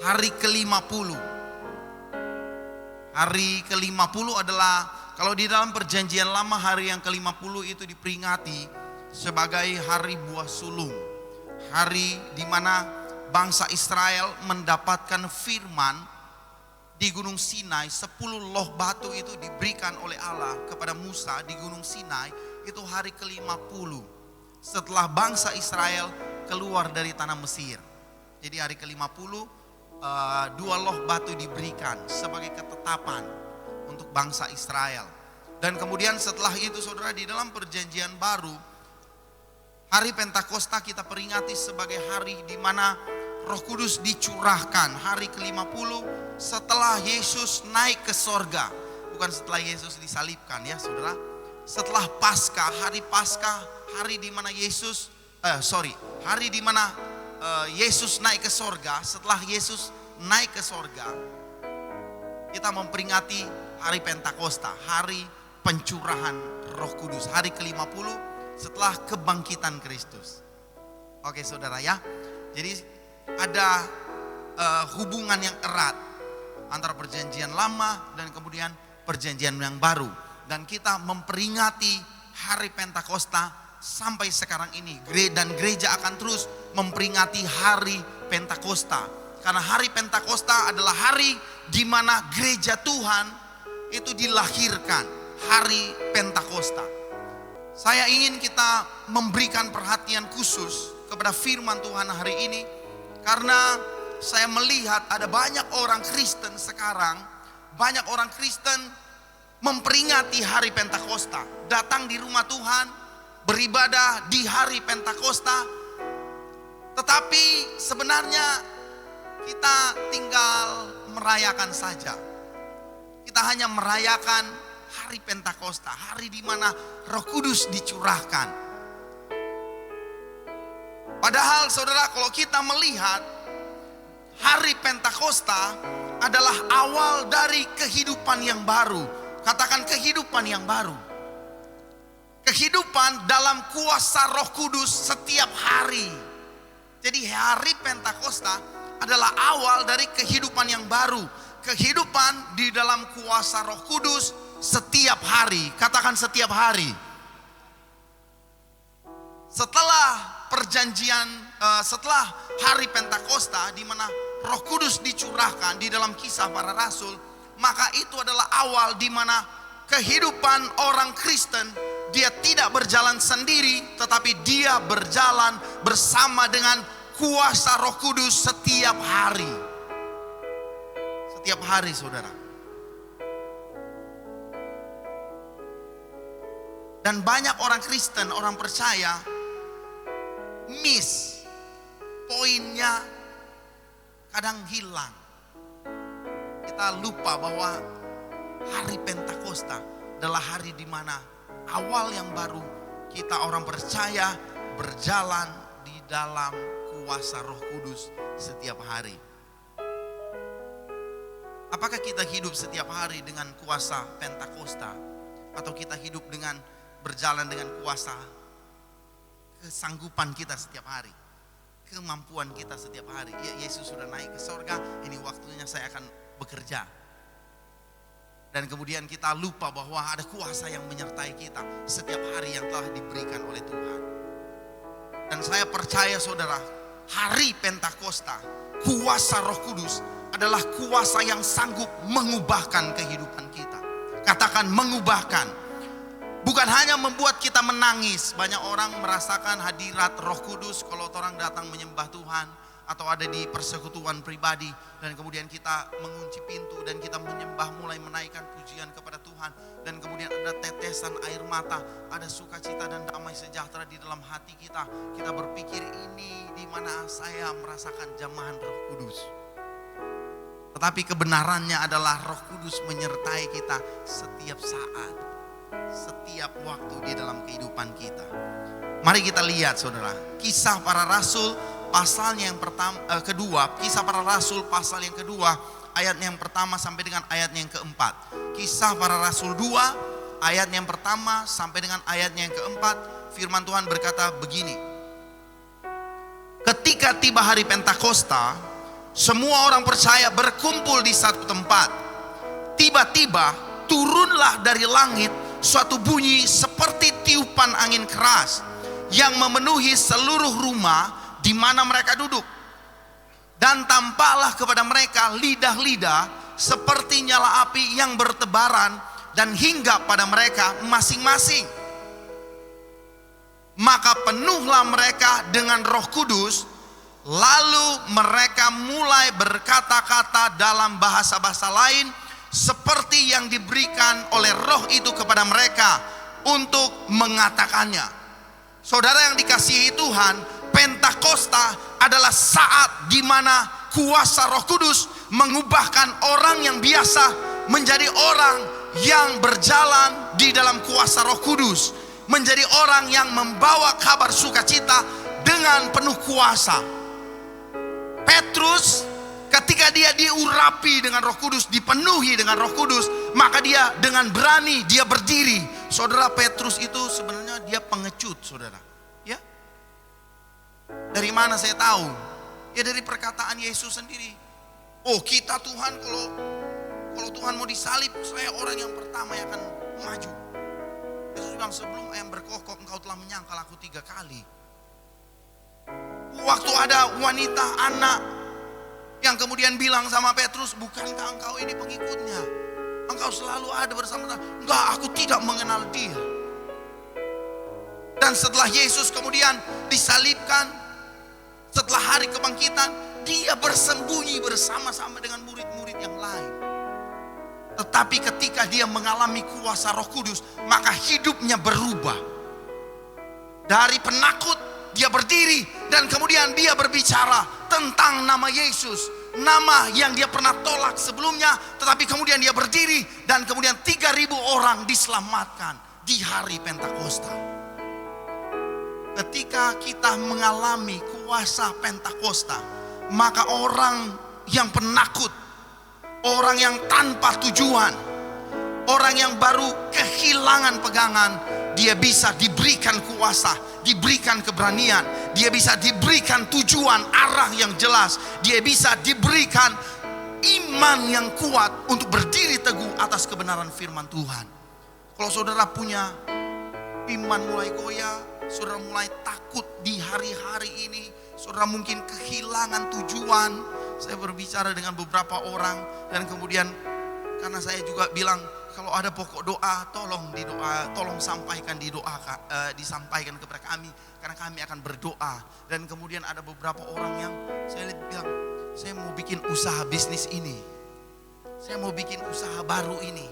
hari ke-50. Hari ke-50 adalah, kalau di dalam perjanjian lama hari yang ke-50 itu diperingati sebagai hari buah sulung. Hari di mana bangsa Israel mendapatkan firman di Gunung Sinai. 10 loh batu itu diberikan oleh Allah kepada Musa di Gunung Sinai. Itu hari ke-50 setelah bangsa Israel keluar dari tanah Mesir. Jadi hari ke-50 2 loh batu diberikan sebagai ketetapan untuk bangsa Israel. Dan kemudian setelah itu saudara, di dalam perjanjian baru, hari Pentakosta kita peringati sebagai hari di mana Roh Kudus dicurahkan. Hari ke-50 setelah Yesus naik ke sorga. Bukan setelah Yesus disalibkan ya saudara. Setelah Paskah, hari Paskah, hari di mana hari di mana Yesus naik ke sorga. Setelah Yesus naik ke sorga, kita memperingati hari Pentakosta, hari pencurahan Roh Kudus, hari ke-50 setelah kebangkitan Kristus. Oke saudara ya, jadi ada hubungan yang erat antara perjanjian lama dan kemudian perjanjian yang baru. Dan kita memperingati hari Pentakosta sampai sekarang ini. Dan gereja akan terus memperingati hari Pentakosta. Karena hari Pentakosta adalah hari di mana gereja Tuhan itu dilahirkan. Hari Pentakosta. Saya ingin kita memberikan perhatian khusus kepada firman Tuhan hari ini. Karena saya melihat ada banyak orang Kristen sekarang. Banyak orang Kristen memperingati hari Pentakosta. Datang di rumah Tuhan, beribadah di hari Pentakosta. Tetapi sebenarnya kita tinggal merayakan saja. Kita hanya merayakan hari Pentakosta, hari di mana Roh Kudus dicurahkan. Padahal saudara, kalau kita melihat hari Pentakosta adalah awal dari kehidupan yang baru. Katakan kehidupan yang baru. Kehidupan dalam kuasa Roh Kudus setiap hari. Jadi hari Pentakosta adalah awal dari kehidupan yang baru. Kehidupan di dalam kuasa Roh Kudus setiap hari. Katakan setiap hari. Setelah hari Pentakosta di mana Roh Kudus dicurahkan di dalam Kisah Para Rasul, maka itu adalah awal di mana kehidupan orang Kristen, dia tidak berjalan sendiri, tetapi dia berjalan bersama dengan kuasa Roh Kudus setiap hari. Setiap hari saudara. Dan banyak orang Kristen, orang percaya miss poinnya, kadang hilang. Kita lupa bahwa hari Pentakosta adalah hari di mana awal yang baru kita orang percaya berjalan di dalam kuasa Roh Kudus setiap hari. Apakah kita hidup setiap hari dengan kuasa Pentakosta, atau kita hidup dengan berjalan dengan kuasa kesanggupan kita setiap hari, kemampuan kita setiap hari? Ya, Yesus sudah naik ke sorga, ini waktunya saya akan bekerja. Dan kemudian kita lupa bahwa ada kuasa yang menyertai kita setiap hari yang telah diberikan oleh Tuhan. Dan saya percaya saudara, hari Pentakosta, kuasa Roh Kudus adalah kuasa yang sanggup mengubahkan kehidupan kita. Katakan mengubahkan. Bukan hanya membuat kita menangis. Banyak orang merasakan hadirat Roh Kudus kalau orang datang menyembah Tuhan atau ada di persekutuan pribadi, dan kemudian kita mengunci pintu dan kita menyembah, mulai menaikkan pujian kepada Tuhan, dan kemudian ada tetesan air mata, ada sukacita dan damai sejahtera di dalam hati kita. Kita berpikir, ini di mana saya merasakan jamahan Roh Kudus. Tetapi kebenarannya adalah Roh Kudus menyertai kita setiap saat, setiap waktu di dalam kehidupan kita. Mari kita lihat saudara, Kisah Para Rasul pasalnya yang kedua, Kisah Para Rasul pasal yang kedua, ayat yang pertama sampai dengan ayat yang keempat. Kisah Para Rasul 2 ayat yang pertama sampai dengan ayatnya yang keempat. Firman Tuhan berkata begini: ketika tiba hari Pentakosta, Semua orang percaya berkumpul di satu tempat. Tiba-tiba turunlah dari langit suatu bunyi seperti tiupan angin keras yang memenuhi seluruh rumah di mana mereka duduk. Dan tampaklah kepada mereka lidah-lidah seperti nyala api yang bertebaran dan hinggap pada mereka masing-masing. Maka penuhlah mereka dengan Roh Kudus, lalu mereka mulai berkata-kata dalam bahasa-bahasa lain seperti yang diberikan oleh Roh itu kepada mereka untuk mengatakannya. Saudara yang dikasihi Tuhan, Pentakosta adalah saat di mana kuasa Roh Kudus mengubahkan orang yang biasa menjadi orang yang berjalan di dalam kuasa Roh Kudus, menjadi orang yang membawa kabar sukacita dengan penuh kuasa. Petrus ketika dia diurapi dengan Roh Kudus, dipenuhi dengan Roh Kudus, maka dia dengan berani dia berdiri. Saudara, Petrus itu sebenarnya dia pengecut, saudara. Ya, dari mana saya tahu? Ya dari perkataan Yesus sendiri. Oh, kita Tuhan, kalau Tuhan mau disalib, saya orang yang pertama yang akan maju. Yesus bilang, sebelum ayam berkokok engkau telah menyangkal aku 3 kali. Waktu ada wanita anak yang kemudian bilang sama Petrus, bukankah engkau ini pengikutnya? Engkau selalu ada bersama. Enggak, aku tidak mengenal dia. Dan setelah Yesus kemudian disalibkan, setelah hari kebangkitan, dia bersembunyi bersama-sama dengan murid-murid yang lain. Tetapi ketika dia mengalami kuasa Roh Kudus, maka hidupnya berubah. Dari penakut, dia berdiri dan kemudian dia berbicara tentang nama Yesus. Nama yang dia pernah tolak sebelumnya, tetapi kemudian dia berdiri dan kemudian 3.000 orang diselamatkan di hari Pentakosta. Ketika kita mengalami kuasa Pentakosta, maka orang yang penakut, orang yang tanpa tujuan, orang yang baru kehilangan pegangan, dia bisa diberikan kuasa, diberikan keberanian, dia bisa diberikan tujuan, arah yang jelas, dia bisa diberikan iman yang kuat untuk berdiri teguh atas kebenaran firman Tuhan. Kalau saudara punya iman mulai goyah, saudara mulai takut di hari-hari ini, saudara mungkin kehilangan tujuan. Saya berbicara dengan beberapa orang dan kemudian karena saya juga bilang, kalau ada pokok doa, tolong sampaikan disampaikan kepada kami, karena kami akan berdoa. Dan kemudian ada beberapa orang yang saya lihat bilang, saya mau bikin usaha bisnis ini, saya mau bikin usaha baru ini.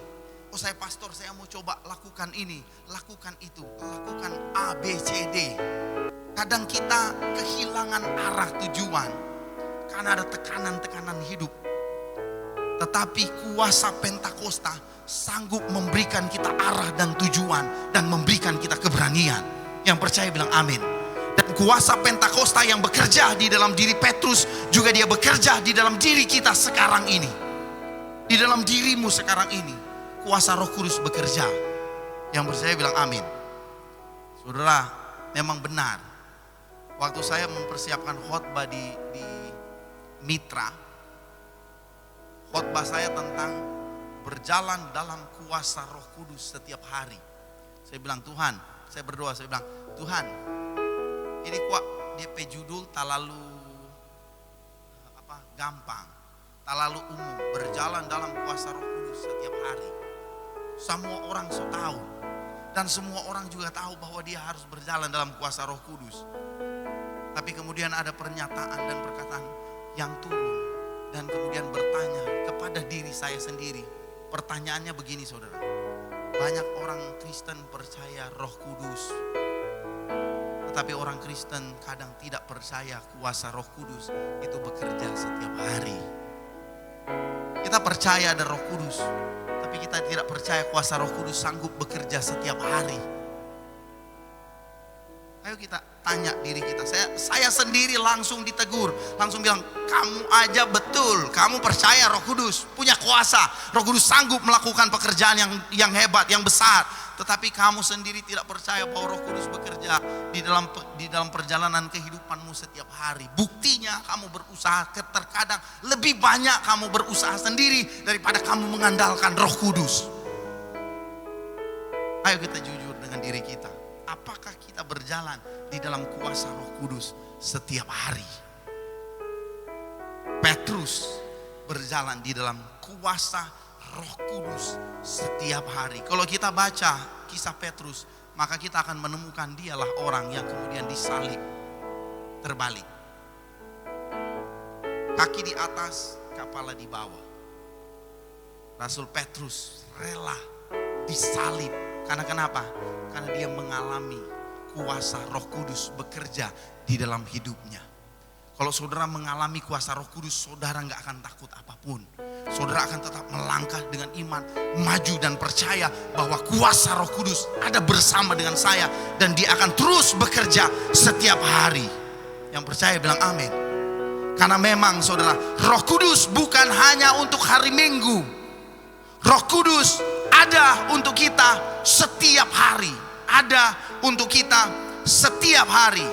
Oh, saya pastor, saya mau coba lakukan ini, lakukan itu, lakukan A, B, C, D. Kadang kita kehilangan arah tujuan karena ada tekanan-tekanan hidup. Tetapi kuasa Pentakosta sanggup memberikan kita arah dan tujuan dan memberikan kita keberanian. Yang percaya bilang amin. Dan kuasa Pentakosta yang bekerja di dalam diri Petrus juga dia bekerja di dalam diri kita sekarang ini. Di dalam dirimu sekarang ini kuasa Roh Kudus bekerja. Yang percaya bilang amin. Saudara, memang benar. Waktu saya mempersiapkan khotbah di Mitra, khotbah saya tentang berjalan dalam kuasa Roh Kudus setiap hari. Saya bilang, Tuhan, saya berdoa, saya bilang, Tuhan, ini kok DP judul terlalu gampang, terlalu umum, berjalan dalam kuasa Roh Kudus setiap hari. Semua orang tahu dan semua orang juga tahu bahwa dia harus berjalan dalam kuasa Roh Kudus. Tapi kemudian ada pernyataan dan perkataan yang turun dan kemudian bertanya kepada diri saya sendiri. Pertanyaannya begini, saudara. Banyak orang Kristen percaya Roh Kudus, tetapi orang Kristen kadang tidak percaya kuasa Roh Kudus itu bekerja setiap hari. Kita percaya ada Roh Kudus, tapi kita tidak percaya kuasa Roh Kudus sanggup bekerja setiap hari. Ayo kita tanya diri kita. Saya sendiri langsung ditegur, langsung bilang, kamu aja betul, kamu percaya Roh Kudus punya kuasa, Roh Kudus sanggup melakukan pekerjaan yang hebat, yang besar. Tetapi kamu sendiri tidak percaya bahwa Roh Kudus bekerja di dalam perjalanan kehidupanmu setiap hari. Buktinya kamu berusaha, terkadang lebih banyak kamu berusaha sendiri daripada kamu mengandalkan Roh Kudus. Ayo kita jujur dengan diri kita. Apakah kita berjalan di dalam kuasa Roh Kudus setiap hari? Petrus berjalan di dalam kuasa Roh Kudus setiap hari. Kalau kita baca kisah Petrus, maka kita akan menemukan dialah orang yang kemudian disalib terbalik. Kaki di atas, kepala di bawah. Rasul Petrus rela disalib. Karena kenapa? Karena dia mengalami kuasa Roh Kudus bekerja di dalam hidupnya. Kalau saudara mengalami kuasa Roh Kudus, saudara gak akan takut apapun. Saudara akan tetap melangkah dengan iman, maju dan percaya bahwa kuasa Roh Kudus ada bersama dengan saya dan dia akan terus bekerja setiap hari. Yang percaya bilang amin. Karena memang saudara, Roh Kudus bukan hanya untuk hari Minggu. Roh Kudus ada untuk kita setiap hari. Ada untuk kita setiap hari.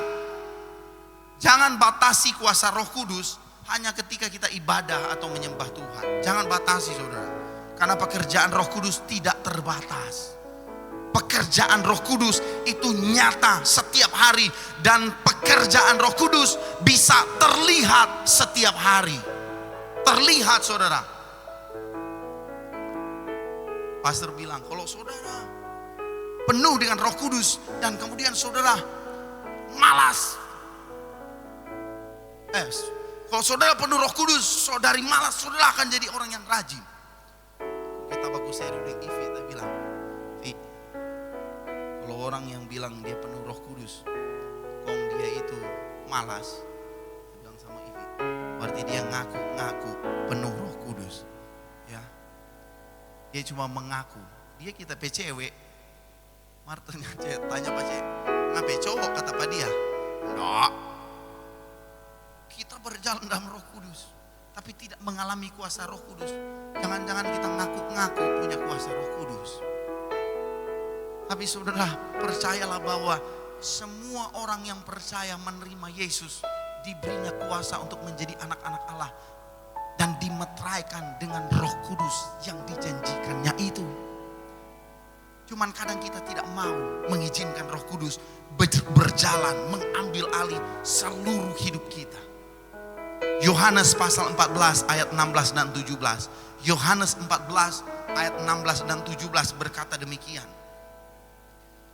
Jangan batasi kuasa Roh Kudus hanya ketika kita ibadah atau menyembah Tuhan. Jangan batasi saudara. Karena pekerjaan Roh Kudus tidak terbatas. Pekerjaan Roh Kudus itu nyata setiap hari. Dan pekerjaan Roh Kudus bisa terlihat setiap hari. Terlihat saudara. Pastor bilang, kalau saudara penuh dengan Roh Kudus dan kemudian saudara malas. Kalau saudara penuh Roh Kudus, saudari malas, saudara akan jadi orang yang rajin. Kita bagus seri dengan Ivi, kita bilang, Vi, kalau orang yang bilang dia penuh Roh Kudus, kong dia itu malas, kita bilang sama Ivi, berarti dia ngaku penuh Roh Kudus. Ya, dia cuma mengaku. Dia kita PCW, Martin tanya Pak ngapain cowok kata Pak dia, enggak. Kita berjalan dalam Roh Kudus, tapi tidak mengalami kuasa Roh Kudus. Jangan-jangan kita ngaku-ngaku punya kuasa Roh Kudus. Tapi saudara, percayalah bahwa semua orang yang percaya menerima Yesus diberinya kuasa untuk menjadi anak-anak Allah dan dimeteraikan dengan Roh Kudus yang dijanjikannya itu. Cuman kadang kita tidak mau mengizinkan Roh Kudus berjalan, mengambil alih seluruh hidup kita. Yohanes pasal 14 ayat 16 dan 17. Yohanes 14 ayat 16 dan 17 berkata demikian.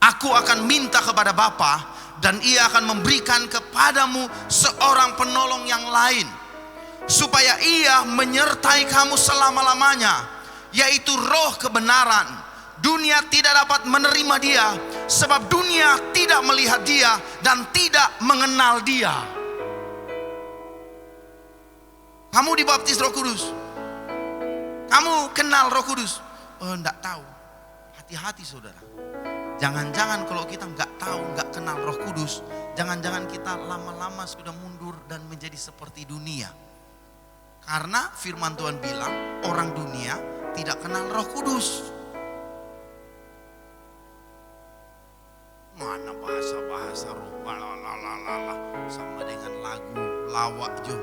Aku akan minta kepada Bapa dan ia akan memberikan kepadamu seorang penolong yang lain, supaya ia menyertai kamu selama-lamanya, yaitu Roh kebenaran. Dunia tidak dapat menerima dia, sebab dunia tidak melihat dia dan tidak mengenal dia. Kamu dibaptis Roh Kudus, kamu kenal Roh Kudus? Oh, enggak tahu. Hati-hati saudara. Jangan-jangan kalau kita enggak tahu, enggak kenal Roh Kudus, jangan-jangan kita lama-lama sudah mundur dan menjadi seperti dunia. Karena firman Tuhan bilang orang dunia tidak kenal Roh Kudus. Mana bahasa-bahasa roh sama dengan lagu lawak jo.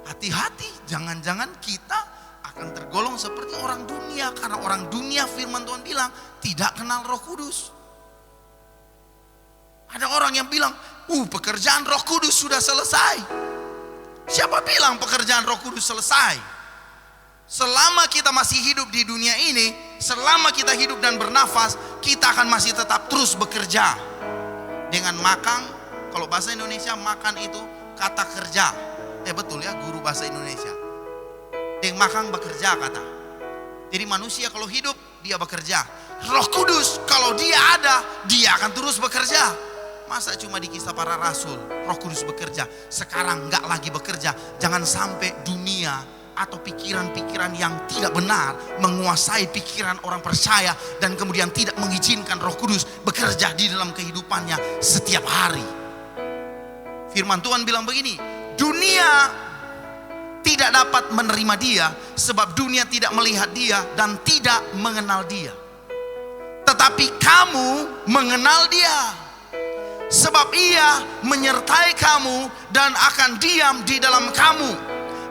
Hati-hati, jangan-jangan kita akan tergolong seperti orang dunia. Karena orang dunia firman Tuhan bilang tidak kenal Roh Kudus. Ada orang yang bilang, pekerjaan Roh Kudus sudah selesai. Siapa bilang pekerjaan Roh Kudus selesai? Selama kita masih hidup di dunia ini, selama kita hidup dan bernafas, kita akan masih tetap terus bekerja. Dengan makan, kalau bahasa Indonesia makan itu kata kerja. Betul ya, guru bahasa Indonesia. Dengan makan bekerja kata. Jadi manusia kalau hidup, dia bekerja. Roh Kudus kalau dia ada, dia akan terus bekerja. Masa cuma di kisah para rasul Roh Kudus bekerja, sekarang enggak lagi bekerja. Jangan sampai dunia atau pikiran-pikiran yang tidak benar menguasai pikiran orang percaya dan kemudian tidak mengizinkan Roh Kudus bekerja di dalam kehidupannya setiap hari. Firman Tuhan bilang begini, dunia tidak dapat menerima dia sebab dunia tidak melihat dia dan tidak mengenal dia. Tetapi kamu mengenal dia, sebab ia menyertai kamu dan akan diam di dalam kamu.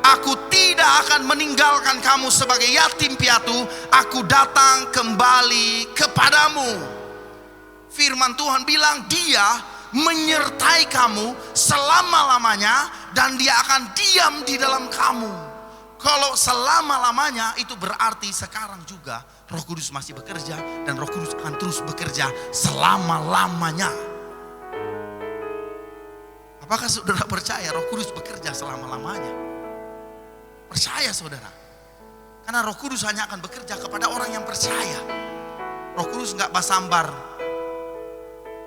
Aku tidak akan meninggalkan kamu sebagai yatim piatu. Aku datang kembali kepadamu. Firman Tuhan bilang dia menyertai kamu selama-lamanya dan dia akan diam di dalam kamu. Kalau selama-lamanya itu berarti sekarang juga Roh Kudus masih bekerja dan Roh Kudus akan terus bekerja selama-lamanya. Apakah saudara percaya Roh Kudus bekerja selama-lamanya? Percaya saudara. Karena Roh Kudus hanya akan bekerja kepada orang yang percaya. Roh Kudus gak basambar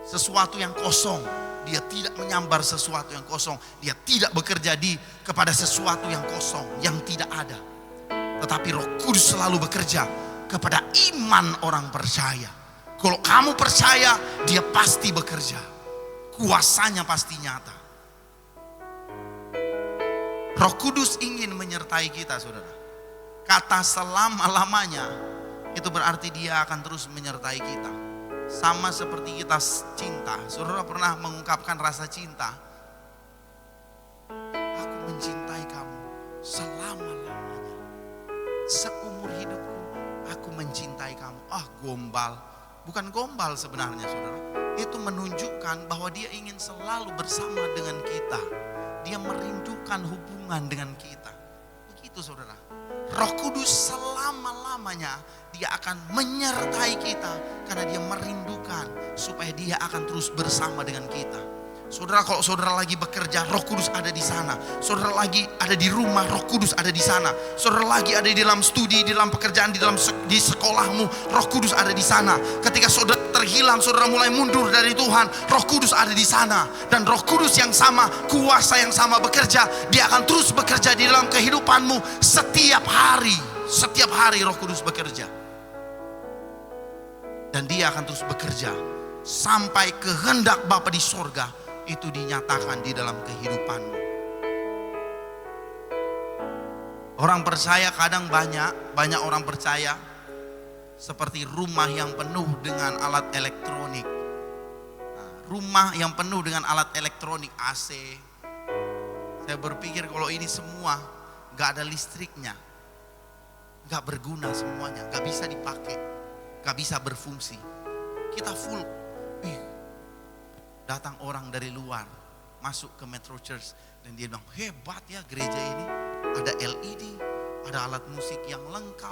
sesuatu yang kosong. Dia tidak menyambar sesuatu yang kosong. Dia tidak bekerja kepada sesuatu yang kosong, yang tidak ada. Tetapi Roh Kudus selalu bekerja kepada iman orang percaya. Kalau kamu percaya, dia pasti bekerja. Kuasanya pasti nyata. Roh Kudus ingin menyertai kita, saudara. Kata selama-lamanya itu berarti dia akan terus menyertai kita. Sama seperti kita cinta. Saudara pernah mengungkapkan rasa cinta? Aku mencintai kamu selama-lamanya. Seumur hidupku aku mencintai kamu. Gombal. Bukan gombal sebenarnya, saudara. Itu menunjukkan bahwa dia ingin selalu bersama dengan kita. Dia merindukan hubungan dengan kita. Begitu saudara. Roh Kudus selama-lamanya dia akan menyertai kita. Karena dia merindukan supaya dia akan terus bersama dengan kita. Saudara, kalau saudara lagi bekerja, Roh Kudus ada di sana. Saudara lagi ada di rumah, Roh Kudus ada di sana. Saudara lagi ada di dalam studi, di dalam pekerjaan, di sekolahmu, Roh Kudus ada di sana. Ketika saudara terhilang, saudara mulai mundur dari Tuhan, Roh Kudus ada di sana. Dan Roh Kudus yang sama, kuasa yang sama bekerja. Dia akan terus bekerja di dalam kehidupanmu setiap hari. Setiap hari Roh Kudus bekerja. Dan dia akan terus bekerja sampai kehendak Bapa di sorga itu dinyatakan di dalam kehidupanmu. Orang percaya kadang banyak orang percaya seperti rumah yang penuh dengan alat elektronik. Rumah yang penuh dengan alat elektronik, AC. Saya berpikir kalau ini semua gak ada listriknya, gak berguna semuanya, gak bisa dipakai, gak bisa berfungsi. Kita full. Datang orang dari luar masuk ke Metro Church dan dia bilang, hebat ya gereja ini. Ada LED, ada alat musik yang lengkap,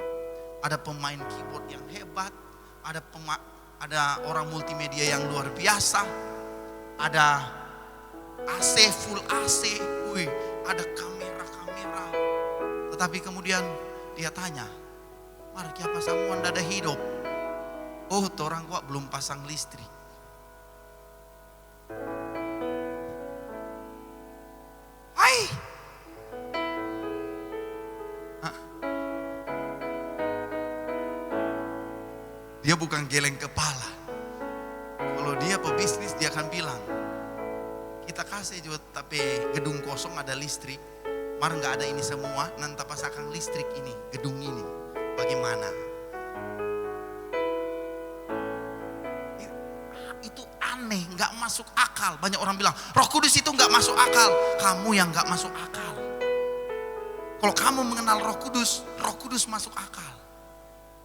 ada pemain keyboard yang hebat, ada orang multimedia yang luar biasa, ada AC, full AC, ada kamera. Tetapi kemudian dia tanya, mari apa semua anda ada hidup? Orang kok belum pasang listrik. Dia bukan geleng kepala. Kalau dia pebisnis dia akan bilang, kita kasih juga tapi gedung kosong ada listrik. Mar nggak ada ini semua, nanti pasang listrik ini, gedung ini. Bagaimana? Itu aneh, nggak masuk akal. Banyak orang bilang, Roh Kudus itu nggak masuk akal. Kamu yang nggak masuk akal. Kalau kamu mengenal Roh Kudus masuk akal.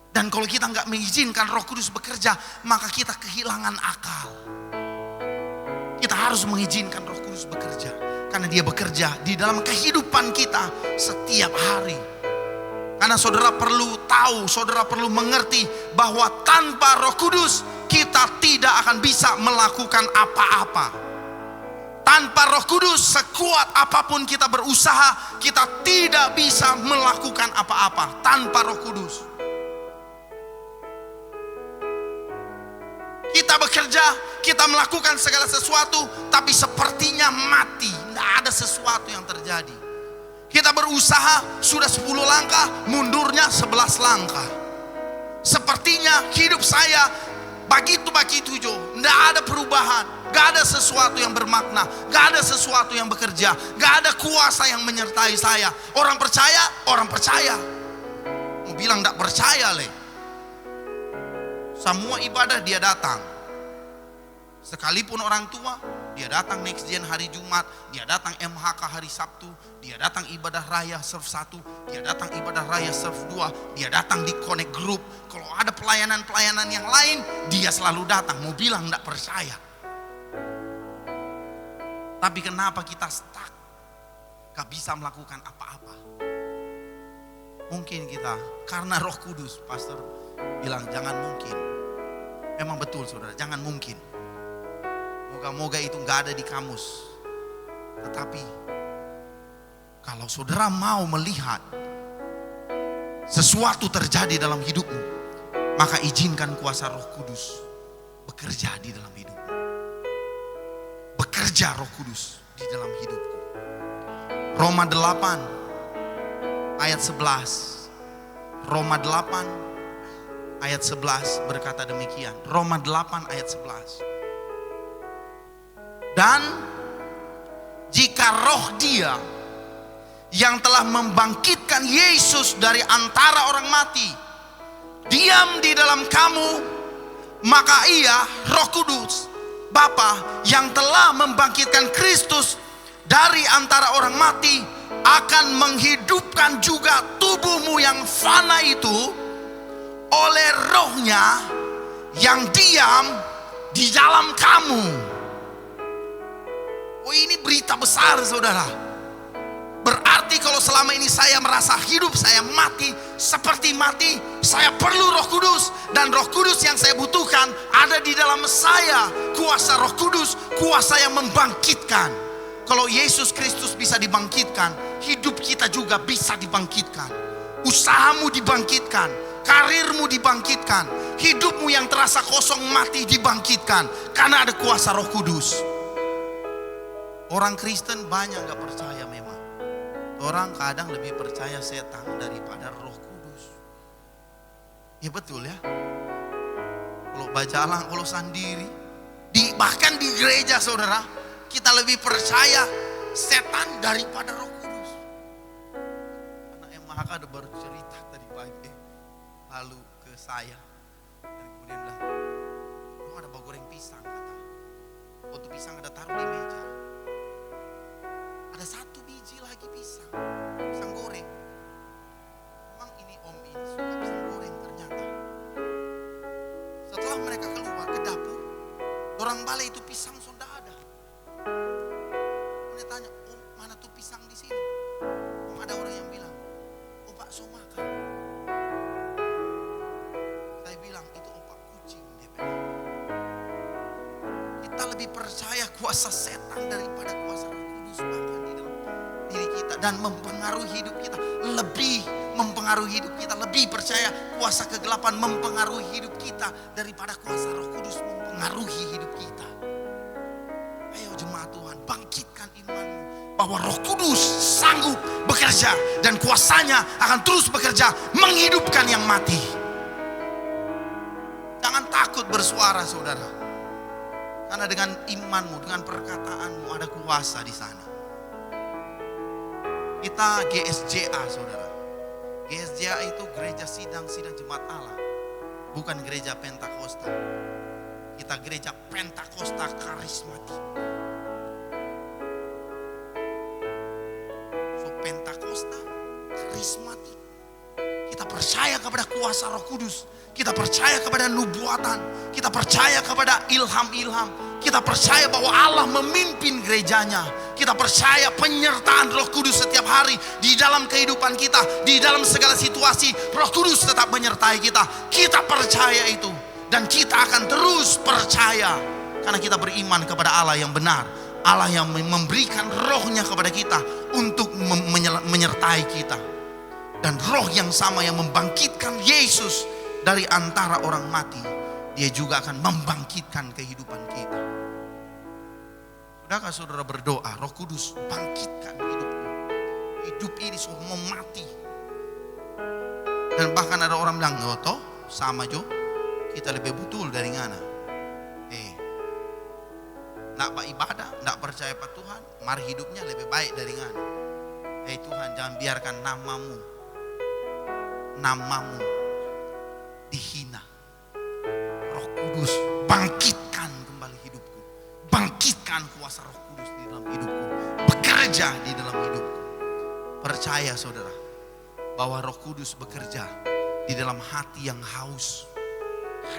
Dan kalau kita nggak mengizinkan Roh Kudus bekerja, maka kita kehilangan akal. Kita harus mengizinkan Roh Kudus bekerja, karena dia bekerja di dalam kehidupan kita setiap hari. Karena saudara perlu tahu, saudara perlu mengerti bahwa tanpa Roh Kudus kita tidak akan bisa melakukan apa-apa. Tanpa Roh Kudus, sekuat apapun kita berusaha, kita tidak bisa melakukan apa-apa tanpa Roh Kudus. Kita bekerja, kita melakukan segala sesuatu, tapi sepertinya mati. Tidak ada sesuatu yang terjadi. Kita berusaha sudah 10 langkah, mundurnya 11 langkah. Sepertinya hidup saya begitu jo, tidak ada perubahan, gak ada sesuatu yang bermakna, gak ada sesuatu yang bekerja, gak ada kuasa yang menyertai saya. Orang percaya. Mau bilang tidak percaya semua ibadah dia datang. Sekalipun orang tua, dia datang next gen hari Jumat, dia datang MHK hari Sabtu, dia datang ibadah raya serve 1, dia datang ibadah raya serve 2, dia datang di connect group. Kalau ada pelayanan-pelayanan yang lain, dia selalu datang. Mau bilang tidak percaya. Tapi kenapa kita stuck? Gak bisa melakukan apa-apa. Mungkin kita karena Roh Kudus. Pastor bilang jangan mungkin. Memang betul saudara, jangan mungkin. Moga-moga itu gak ada di kamus. Tetapi kalau saudara mau melihat sesuatu terjadi dalam hidupmu, maka izinkan kuasa Roh Kudus bekerja di dalam hidupmu. Bekerja Roh Kudus di dalam hidupku. Roma 8 ayat 11. Roma 8 ayat 11 berkata demikian. Roma 8 ayat 11. Dan jika roh dia yang telah membangkitkan Yesus dari antara orang mati diam di dalam kamu, maka ia, Roh Kudus Bapa yang telah membangkitkan Kristus dari antara orang mati akan menghidupkan juga tubuhmu yang fana itu oleh rohnya yang diam di dalam kamu. Oh, ini berita besar saudara. Berarti kalau selama ini saya merasa hidup, saya mati, seperti mati, saya perlu Roh Kudus. Dan Roh Kudus yang saya butuhkan ada di dalam saya. Kuasa Roh Kudus, kuasa yang membangkitkan. Kalau Yesus Kristus bisa dibangkitkan, hidup kita juga bisa dibangkitkan. Usahamu dibangkitkan, karirmu dibangkitkan, hidupmu yang terasa kosong mati dibangkitkan. Karena ada kuasa Roh Kudus. Orang Kristen banyak gak percaya memang. Orang kadang lebih percaya setan daripada Roh Kudus. Ya betul ya. Kalau bajalang, kalau sendiri, bahkan di gereja saudara, kita lebih percaya setan daripada Roh Kudus. Anak MHK ada baru cerita tadi pagi, lalu ke saya, dan kemudian bilang, "Lu ada bau goreng pisang," kata. Waktu pisang ada taruh di meja. Ada 1 biji lagi pisang goreng. Memang ini om ini suka pisang goreng ternyata. Setelah mereka keluar ke dapur, orang balai itu pisang sudah ada. Dia tanya, "Om, mana tuh pisang di sini?" Ada orang yang bilang, "Oh Pak, so makan." Saya bilang, "Itu opak kucing." Dia bilang, kita lebih percaya kuasa setan daripada kuasa Roh Kudus bahkan di dalam diri kita dan mempengaruhi hidup kita, lebih mempengaruhi hidup kita, lebih percaya kuasa kegelapan mempengaruhi hidup kita daripada kuasa Roh Kudus mempengaruhi hidup kita. Ayo jemaat Tuhan, bangkitkan imanmu bahwa Roh Kudus sanggup bekerja dan kuasanya akan terus bekerja menghidupkan yang mati. Jangan takut bersuara saudara. Karena dengan imanmu, dengan perkataanmu ada kuasa di sana. Kita GSJA saudara. GSJA itu gereja sidang jemaat Allah. Bukan gereja Pentakosta. Kita gereja Pentakosta karismatik. So Pentakosta karismatik. Kita percaya kepada kuasa Roh Kudus. Kita percaya kepada nubuatan. Kita percaya kepada ilham-ilham. Kita percaya bahwa Allah memimpin gerejanya. Kita percaya penyertaan Roh Kudus setiap hari di dalam kehidupan kita, di dalam segala situasi. Roh Kudus tetap menyertai kita. Kita percaya itu. Dan kita akan terus percaya. Karena kita beriman kepada Allah yang benar. Allah yang memberikan rohnya kepada kita untuk menyertai kita. Dan roh yang sama yang membangkitkan Yesus dari antara orang mati, dia juga akan membangkitkan kehidupan kita. Sudahkah saudara berdoa, Roh Kudus bangkitkan hidupku, Hidup ini sudah mau mati. Dan bahkan ada orang bilang, oh toh sama Jo, kita lebih betul dari ngana. Nak ibadah, nak percaya pada Tuhan, mari hidupnya lebih baik dari ngana. Tuhan, jangan biarkan namamu dihina. Roh Kudus, bangkitkan kembali hidupku. Bangkitkan kuasa Roh Kudus di dalam hidupku. Bekerja di dalam hidupku. Percaya saudara, bahwa Roh Kudus bekerja di dalam hati yang haus,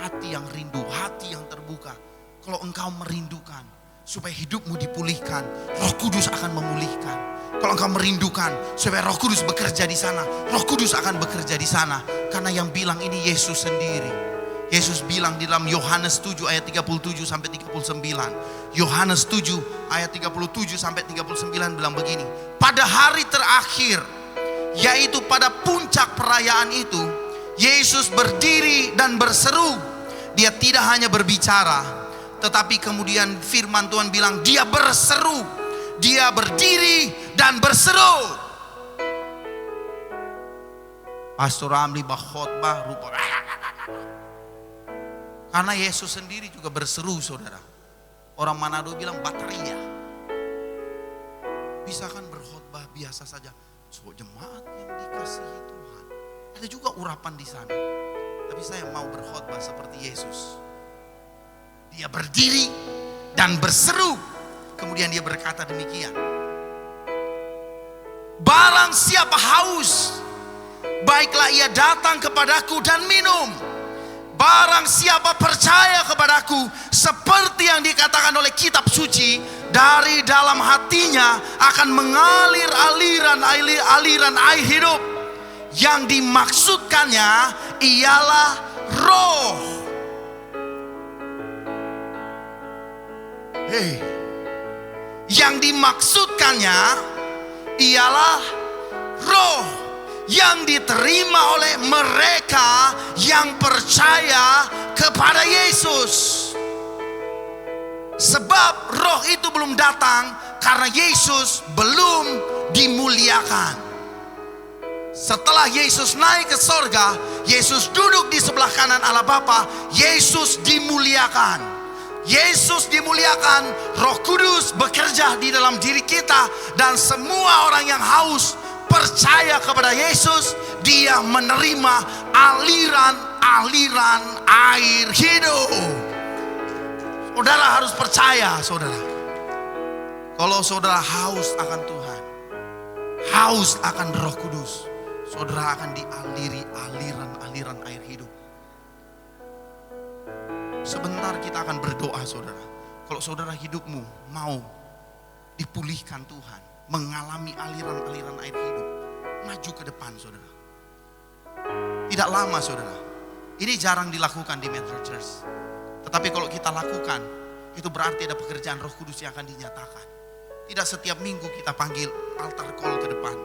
hati yang rindu, hati yang terbuka. Kalau engkau merindukan supaya hidupmu dipulihkan, Roh Kudus akan memulihkan. Kalau engkau merindukan supaya Roh Kudus bekerja di sana, Roh Kudus akan bekerja di sana. Karena yang bilang ini Yesus sendiri. Yesus bilang di dalam Yohanes 7 ayat 37 sampai 39. Yohanes 7 ayat 37 sampai 39 bilang begini. Pada hari terakhir, yaitu pada puncak perayaan itu, Yesus berdiri dan berseru. Dia tidak hanya berbicara, tetapi kemudian firman Tuhan bilang dia berseru. Dia berdiri dan berseru. Pastor Ramli khotbah rupa. Karena Yesus sendiri juga berseru saudara. Orang Manado bilang bataria. Bisa kan berkhotbah biasa saja. So, jemaat yang dikasihi Tuhan. Ada juga urapan di sana. Tapi saya mau berkhotbah seperti Yesus. Dia berdiri dan berseru. Kemudian dia berkata demikian. Barang siapa haus, baiklah ia datang kepadaku dan minum. Barang siapa percaya kepadaku, seperti yang dikatakan oleh kitab suci, dari dalam hatinya akan mengalir aliran air hidup. Yang dimaksudkannya ialah roh. Yang dimaksudkannya ialah roh yang diterima oleh mereka yang percaya kepada Yesus. Sebab roh itu belum datang karena Yesus belum dimuliakan. Setelah Yesus naik ke sorga, Yesus duduk di sebelah kanan Allah Bapa, Yesus dimuliakan. Yesus dimuliakan, Roh Kudus bekerja di dalam diri kita, dan semua orang yang haus percaya kepada Yesus, dia menerima aliran air hidup. Saudara harus percaya, saudara. Kalau saudara haus akan Tuhan, haus akan Roh Kudus, saudara akan dialiri aliran air hidup. Sebentar kita akan berdoa saudara. Kalau saudara hidupmu mau dipulihkan Tuhan, mengalami aliran air hidup, maju ke depan saudara. Tidak lama saudara. Ini jarang dilakukan di Metro Church. Tetapi kalau kita lakukan, itu berarti ada pekerjaan Roh Kudus yang akan dinyatakan. Tidak setiap minggu kita panggil altar call ke depan.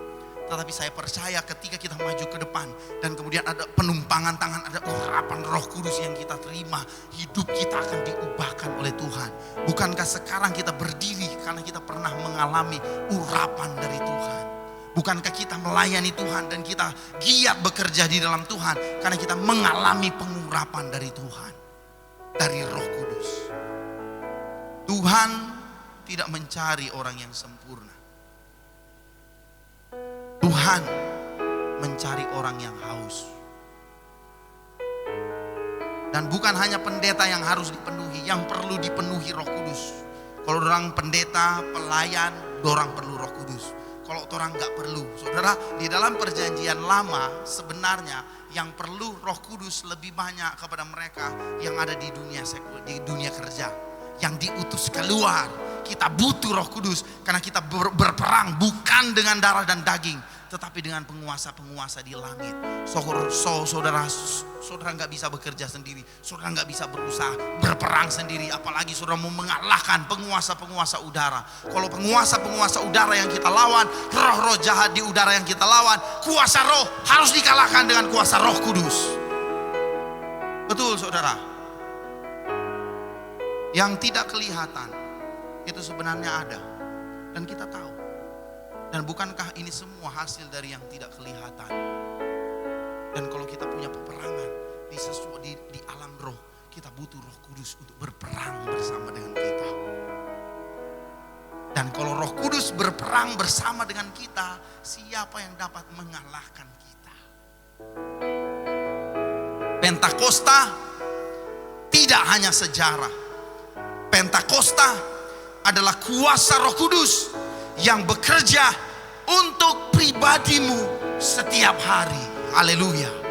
Tetapi saya percaya ketika kita maju ke depan dan kemudian ada penumpangan tangan, ada urapan Roh Kudus yang kita terima, hidup kita akan diubahkan oleh Tuhan. Bukankah sekarang kita berdiri karena kita pernah mengalami urapan dari Tuhan? Bukankah kita melayani Tuhan dan kita giat bekerja di dalam Tuhan karena kita mengalami pengurapan dari Tuhan, dari Roh Kudus. Tuhan tidak mencari orang yang sempurna. Tuhan mencari orang yang haus. Dan bukan hanya pendeta yang harus dipenuhi, yang perlu dipenuhi Roh Kudus. Kalau orang pendeta, pelayan, orang perlu Roh Kudus. Kalau orang nggak perlu, saudara, di dalam perjanjian lama sebenarnya yang perlu Roh Kudus lebih banyak kepada mereka yang ada di dunia kerja, yang diutus keluar. Kita butuh Roh Kudus karena kita berperang bukan dengan darah dan daging, tetapi dengan penguasa-penguasa di langit. Saudara nggak bisa bekerja sendiri, saudara nggak bisa berusaha berperang sendiri, apalagi saudara mau mengalahkan penguasa-penguasa udara. Kalau penguasa-penguasa udara yang kita lawan, roh-roh jahat di udara yang kita lawan, kuasa roh harus dikalahkan dengan kuasa Roh Kudus. Betul saudara. Yang tidak kelihatan itu sebenarnya ada dan kita tahu. Dan bukankah ini semua hasil dari yang tidak kelihatan? Dan kalau kita punya peperangan di alam roh, kita butuh Roh Kudus untuk berperang bersama dengan kita. Dan kalau Roh Kudus berperang bersama dengan kita, siapa yang dapat mengalahkan kita? Pentakosta tidak hanya sejarah. Pentakosta adalah kuasa Roh Kudus yang bekerja untuk pribadimu setiap hari. Haleluya.